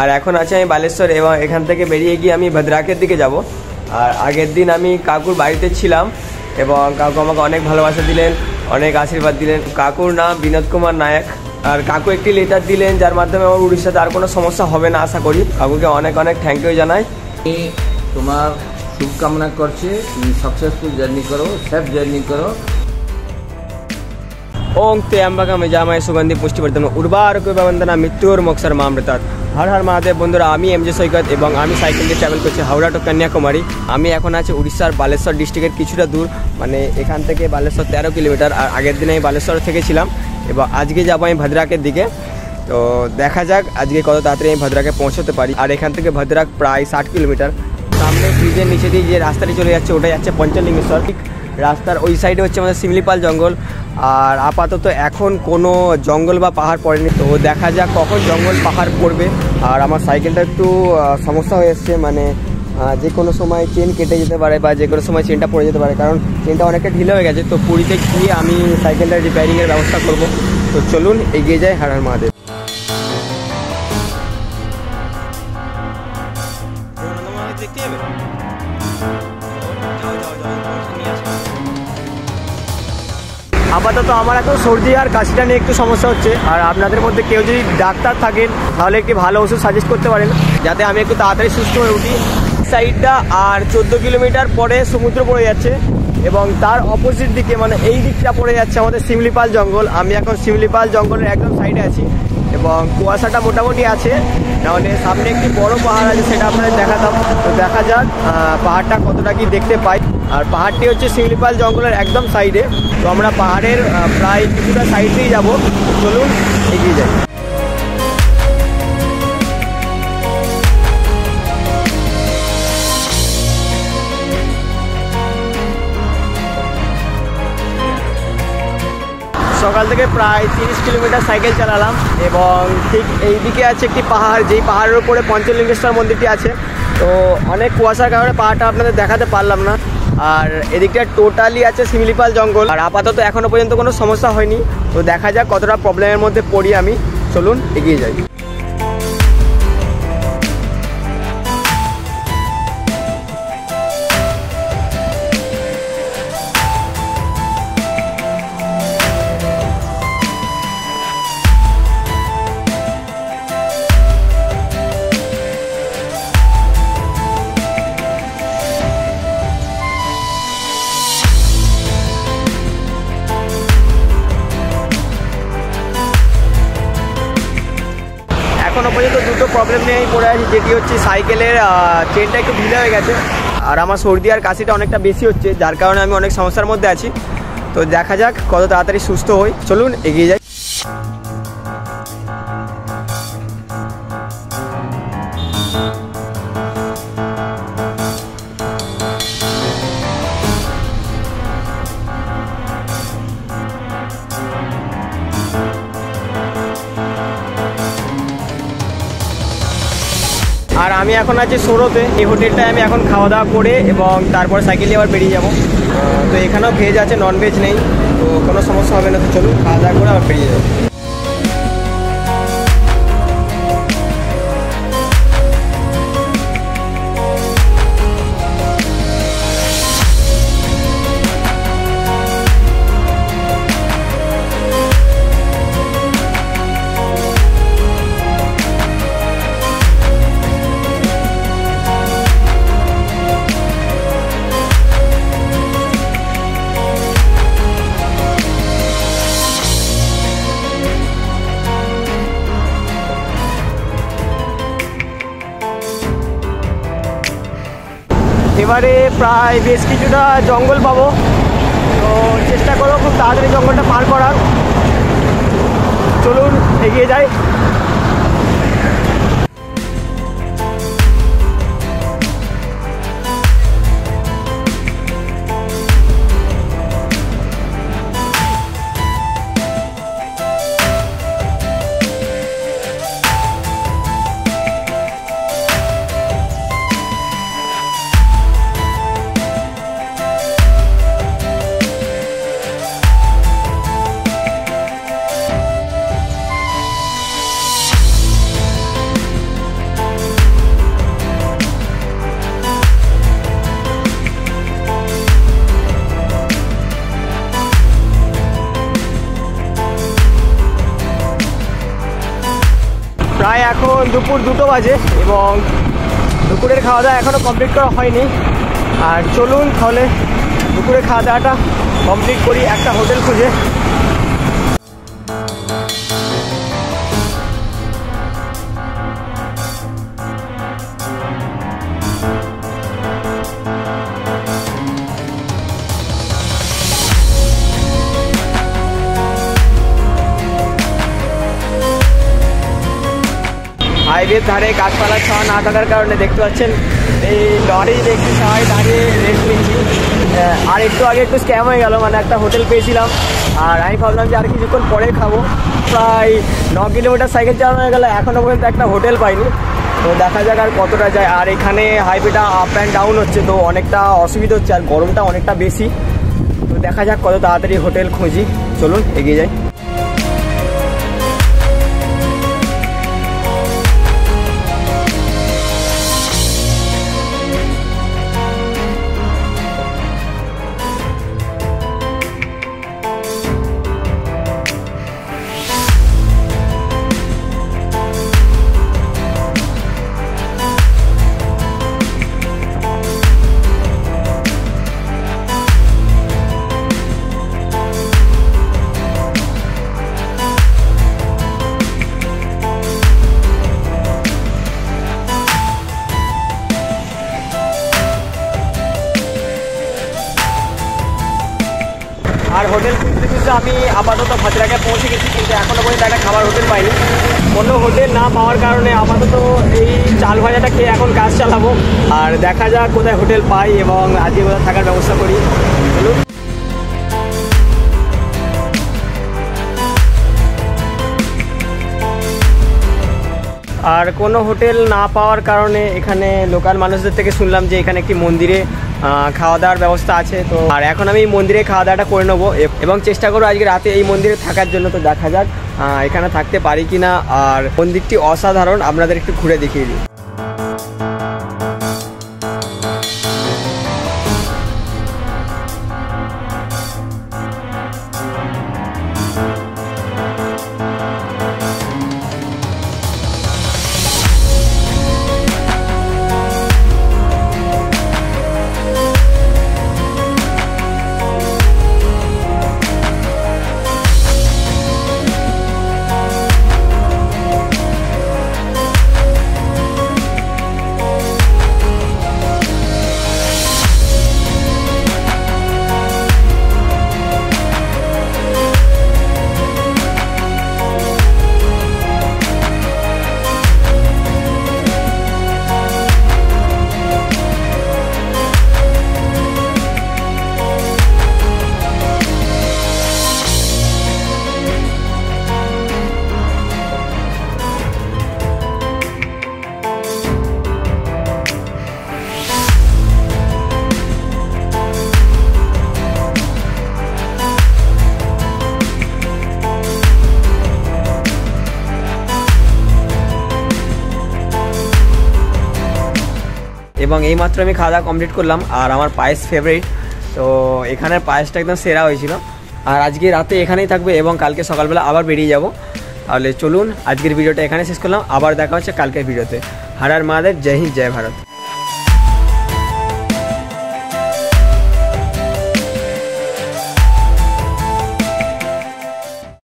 আর এখন আছে আমি বালেশ্বর এবং এখান থেকে বেরিয়ে গিয়ে আমি ভদ্রাকের দিকে যাব। আর আগের দিন আমি কাকুর বাড়িতে ছিলাম এবং কাকু আমাকে অনেক ভালোবাসা দিলেন, অনেক আশীর্বাদ দিলেন। কাকুর নাম বিনোদ কুমার নায়ক। আর কাকু একটি লেটার দিলেন যার মাধ্যমে আমার উড়িষ্যাতে আর কোনো সমস্যা হবে না আশা করি। কাকুকে অনেক অনেক থ্যাংক ইউ জানাই। তোমার শুভকামনা করছি, তুমি सक्सेसफुल জার্নি করো, সেফ জার্নি করো। ओं त्र्यंबकम यजामहे सुगंधि पुष्टिवर्धनम उर्वारुकमिव बंधनानां मृत्योर्मोक्षाय मामृतात्। हर हर महादेव बंधुरा, আমি এমজে সৈকত এবং আমি সাইকেল দিয়ে ট্রাভেল করছি হাওড়া টু কন্যাকুমারী। আমি এখন আছি উড়িষ্যার বালেশ্বর ডিস্ট্রিক্টের কিছুটা দূর, মানে এখান থেকে বালেশ্বর 13 কিলোমিটার। আর আগের দিনে আমি বালেশ্বর থেকে ছিলাম এবং আজকে যাবো আমি ভদ্রাকের দিকে। তো দেখা যাক আজকে কত তাড়াতাড়ি আমি ভদ্রাকে পৌঁছতে পারি। আর এখান থেকে ভদ্রাক প্রায় 60 কিলোমিটার। সামনে ব্রিজের নিচে দিয়ে যে রাস্তাটি চলে যাচ্ছে ওটাই যাচ্ছে পঞ্চলিঙ্গেশ্বর। রাস্তার ওই সাইডে হচ্ছে আমাদের শিমলিপাল জঙ্গল। আর আপাতত এখন কোনো জঙ্গল বা পাহাড় পড়েনি, তো দেখা যাক কখন জঙ্গল পাহাড় পড়বে। আর আমার সাইকেলটা একটু সমস্যা হয়ে এসছে, মানে যে কোনো সময় চেন কেটে যেতে পারে বা যে কোনো সময় চেনটা পড়ে যেতে পারে, কারণ চেনটা অনেকটা ঢিলে হয়ে গেছে। তো পুরীতে গিয়ে আমি সাইকেলটা রিপেয়ারিংয়ের ব্যবস্থা করব। তো চলুন এগিয়ে যাই। হর হর মহাদেব। আপাতত আমার এখন সর্দি আর কাশিটা নিয়ে একটু সমস্যা হচ্ছে। আর আপনাদের মধ্যে কেউ যদি ডাক্তার থাকেন তাহলে একটি ভালো ওষুধ সাজেস্ট করতে পারেন যাতে আমি একটু তাড়াতাড়ি সুস্থ হয়ে উঠি। সাইডটা আর 14 কিলোমিটার পরে সমুদ্র পড়ে যাচ্ছে এবং তার অপোজিট দিকে মানে এই দিকটা পড়ে যাচ্ছে আমাদের শিমলিপাল জঙ্গল। আমি এখন শিমলিপাল জঙ্গলের একদম সাইডে আছি এবং কুয়াশাটা মোটামুটি আছে, নাহলে সামনে একটি বড় পাহাড় আছে, সেটা আপনাদের দেখাতাম। তো দেখা যাক পাহাড়টা কতটা কি দেখতে পাই। আর পাহাড়টি হচ্ছে শিমলিপাল জঙ্গলের একদম সাইডে। তো আমরা পাহাড়ের প্রায় কিছুটা সাইড দিয়ে যাবো। চলুন এগিয়ে যাই। সকাল থেকে প্রায় 30 কিলোমিটার সাইকেল চালালাম এবং ঠিক এই দিকে আছে একটি পাহাড়, যেই পাহাড়ের উপরে পঞ্চলিঙ্গেশ্বর মন্দিরটি আছে। তো অনেক কুয়াশার কারণে পাহাড়টা আপনাদের দেখাতে পারলাম না। আর এদিকটা টোটালি আছে শিমলিপাল জঙ্গল। আর আপাতত এখনও পর্যন্ত কোনো সমস্যা হয়নি। তো দেখা যাক কতটা প্রবলেমের মধ্যে পড়ি আমি। চলুন এগিয়ে যাই। এখনও পর্যন্ত দুটো প্রবলেম নিয়ে আমি পড়ে আছি, যেটি হচ্ছে সাইকেলের চেনটা একটু ঢিলে হয়ে গেছে আর আমার সর্দি আর কাশিটা অনেকটা বেশি হচ্ছে, যার কারণে আমি অনেক সমস্যার মধ্যে আছি। তো দেখা যাক কত তাড়াতাড়ি সুস্থ হই। চলুন এগিয়ে যাই। আর আমি এখন আছি সোরোতে। এই হোটেলটায় আমি এখন খাওয়া দাওয়া করে এবং তারপর সাইকেল নিয়ে আবার বেরিয়ে যাব। তো এখানেও ভেজ আছে, নন ভেজ নেই, তো কোনো সমস্যা হবে না। তো চলুন খাওয়া দাওয়া করে আবার বেরিয়ে যাবো। এবারে প্রায় বেশ কিছুটা জঙ্গল পাবো, তো চেষ্টা করবো খুব তাড়াতাড়ি জঙ্গলটা পার করার। চলুন এগিয়ে যাই। এখন দুপুর 2টো বাজে এবং দুপুরের খাওয়া দাওয়া এখনও কমপ্লিট করা হয়নি। আর চলুন তাহলে দুপুরের খাওয়া দাওয়াটা কমপ্লিট করি একটা হোটেল খুঁজে। হাইওয়ের ধারে গাছপালা ছাওয়া না থাকার কারণে দেখতে পাচ্ছেন এই লরি দেখতে সবাই দাঁড়িয়ে রেস্ট নিচ্ছি। আর একটু আগে একটু স্ক্যাম হয়ে গেল, মানে একটা হোটেল পেয়েছিলাম আর আমি ভাবলাম যে আর কিছুক্ষণ পরে খাবো। প্রায় 9 কিলোমিটার সাইকেল চালানো হয়ে গেল, এখনও পর্যন্ত একটা হোটেল পাইনি। তো দেখা যাক আর কতটা যায়। আর এখানে হাইওয়েটা আপ অ্যান্ড ডাউন হচ্ছে, তো অনেকটা অসুবিধা হচ্ছে আর গরমটা অনেকটা বেশি। তো দেখা যাক কত তাড়াতাড়ি হোটেল খুঁজি। চলুন এগিয়ে যাই। আর হোটেল খুঁজতে খুঁজতে আমি আপাতত ভাজরাকে পৌঁছে গেছি, কিন্তু এখনও পর্যন্ত একটা খাবার হোটেল পাইনি। কোনো হোটেল না পাওয়ার কারণে আপাতত এই চাল ভাজাটা খেয়ে এখন কাজ চালাবো। আর দেখা যাক কোথায় হোটেল পাই এবং আজকে কোথায় থাকার ব্যবস্থা করি। চলুন। আর কোনো হোটেল না পাওয়ার কারণে এখানে লোকাল মানুষদের থেকে শুনলাম যে এখানে একটি মন্দিরে খাওয়া দাওয়ার ব্যবস্থা আছে। তো আর এখন আমি এই মন্দিরে খাওয়া দাওয়াটা করে নেবো এবং চেষ্টা করবো আজকে রাতে এই মন্দিরে থাকার জন্য। তো দেখা যাক এখানে থাকতে পারি কি না। আর মন্দিরটি অসাধারণ, আপনাদের একটু ঘুরে দেখিয়ে দিই। এবং এইমাত্র আমি খাওয়া দাওয়া কমপ্লিট করলাম। আর আমার পায়েস ফেভারিট, তো এখানের পায়েসটা একদম সেরা হয়েছিল। আর আজকে রাতে এখানেই থাকবে এবং কালকে সকালবেলা আবার বেরিয়ে যাব। তাহলে চলুন আজকের ভিডিওটা এখানে শেষ করলাম, আবার দেখা হচ্ছে কালকের ভিডিওতে। হর হর মহাদেব, জয় হিন্দ, জয় ভারত।